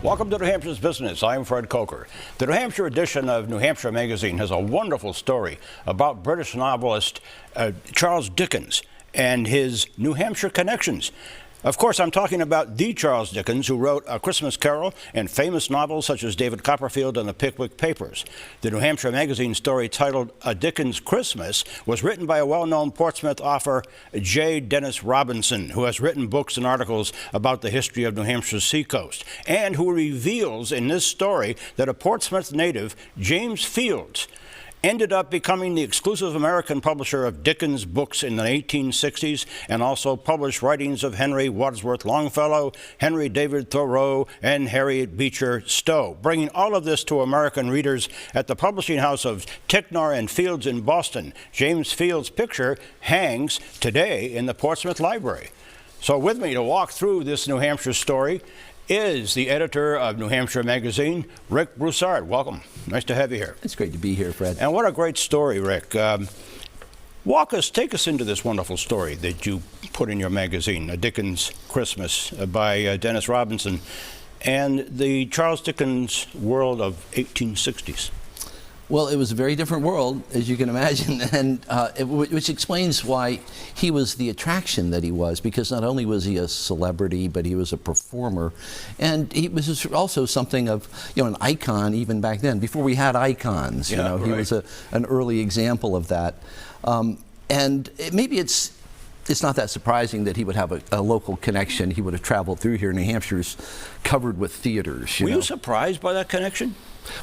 Welcome to New Hampshire's Business. I'm Fred Kocher. The New Hampshire edition of New Hampshire Magazine has a wonderful story about British novelist Charles Dickens and his New Hampshire connections. Of course, I'm talking about the Charles Dickens, who wrote A Christmas Carol and famous novels such as David Copperfield and the Pickwick Papers. The New Hampshire Magazine story titled A Dickens Christmas was written by a well-known Portsmouth author, J. Dennis Robinson, who has written books and articles about the history of New Hampshire's seacoast, and who reveals in this story that a Portsmouth native, James Fields, ended up becoming the exclusive American publisher of Dickens books in the 1860s, and also published writings of Henry Wadsworth Longfellow, Henry David Thoreau, and Harriet Beecher Stowe, bringing all of this to American readers at the publishing house of Ticknor and Fields in Boston. James Fields' picture hangs today in the Portsmouth Library. So with me to walk through this New Hampshire story is the editor of New Hampshire Magazine, Rick Broussard. Welcome. Nice to have you here. It's great to be here, Fred. And what a great story, Rick. Take us into this wonderful story that you put in your magazine, A Dickens Christmas by Dennis Robinson, and the Charles Dickens world of 1860s. Well, it was a very different world, as you can imagine, and which explains why he was the attraction that he was, because not only was he a celebrity, but he was a performer, and he was also something of, an icon even back then, before we had icons. He was an early example of that, maybe it's not that surprising that he would have a local connection. He would have traveled through here. New Hampshire's covered with theaters. Were you surprised by that connection?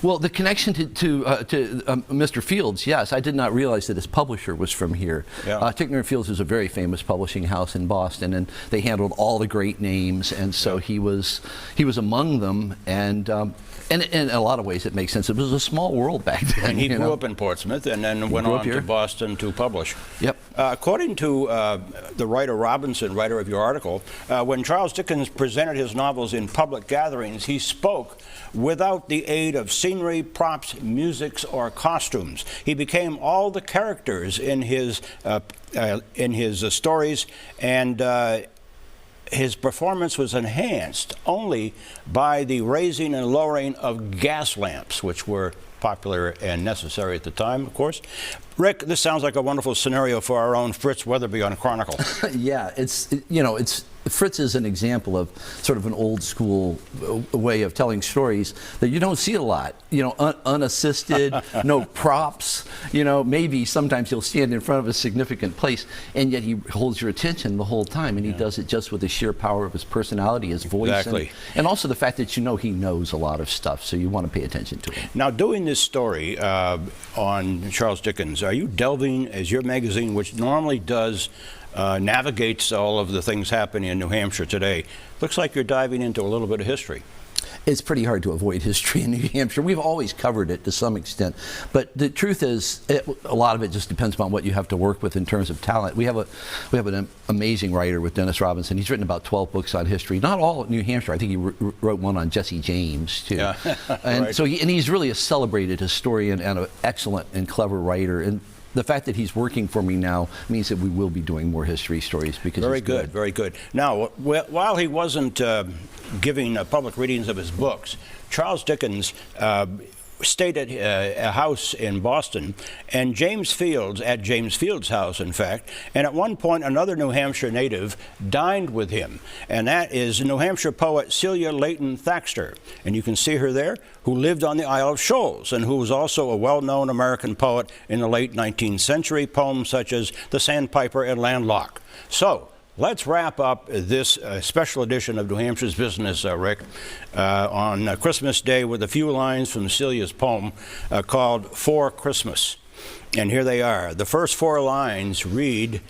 Well, the connection to Mr. Fields, yes. I did not realize that his publisher was from here. Yeah. Ticknor & Fields is a very famous publishing house in Boston, and they handled all the great names, and so he was among them, and in a lot of ways it makes sense. It was a small world back then. And he grew up in Portsmouth and then went on to Boston to publish. Yep. According to the writer Robinson, writer of your article, when Charles Dickens presented his novels in public gatherings, he spoke without the aid of scenery, props, musics, or costumes. He became all the characters in his stories, and his performance was enhanced only by the raising and lowering of gas lamps, which were popular and necessary at the time, of course. Rick, this sounds like a wonderful scenario for our own Fritz Weatherby on Chronicle. Yeah, Fritz is an example of sort of an old school way of telling stories that you don't see a lot. Unassisted, no props. Maybe sometimes he'll stand in front of a significant place, and yet he holds your attention the whole time, and he does it just with the sheer power of his personality, his voice, exactly. and also the fact that he knows a lot of stuff, so you want to pay attention to him. Now, doing this story on Charles Dickens, are you delving, as your magazine, which normally does navigates all of the things happening in New Hampshire today, looks like you're diving into a little bit of history? It's pretty hard to avoid history in New Hampshire. We've always covered it to some extent, but the truth is, a lot of it just depends upon what you have to work with in terms of talent. We have an amazing writer with Dennis Robinson. He's written about 12 books on history, not all at New Hampshire. I think he wrote one on Jesse James too. Yeah. And right. so he's really a celebrated historian and an excellent and clever writer. And the fact that he's working for me now means that we will be doing more history stories because very good, very good. Now, while he wasn't giving public readings of his books, Charles Dickens stayed at a house in Boston, and James Fields, at James Fields' house, in fact, and at one point another New Hampshire native dined with him, and that is New Hampshire poet Celia Layton Thaxter, and you can see her there, who lived on the Isle of Shoals, and who was also a well-known American poet in the late 19th century, poems such as The Sandpiper and Landlocked. So, let's wrap up this special edition of New Hampshire's Business, Rick, on Christmas Day with a few lines from Celia's poem called For Christmas. And here they are. The first 4 lines read,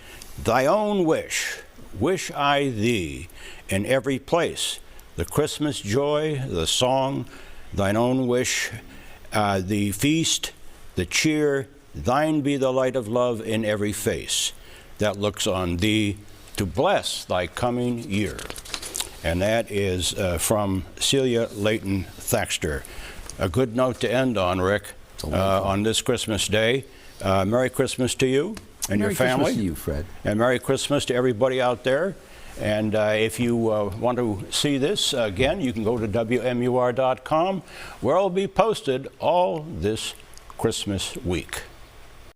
"Thy own wish, wish I thee, in every place, the Christmas joy, the song, thine own wish, the feast, the cheer, thine be the light of love in every face that looks on thee, to bless thy coming year." And that is from Celia Layton Thaxter. A good note to end on, Rick, on this Christmas Day. Merry Christmas to you and your family. Merry Christmas to you, Fred. And Merry Christmas to everybody out there. And if you want to see this again, you can go to WMUR.com, where it'll be posted all this Christmas week.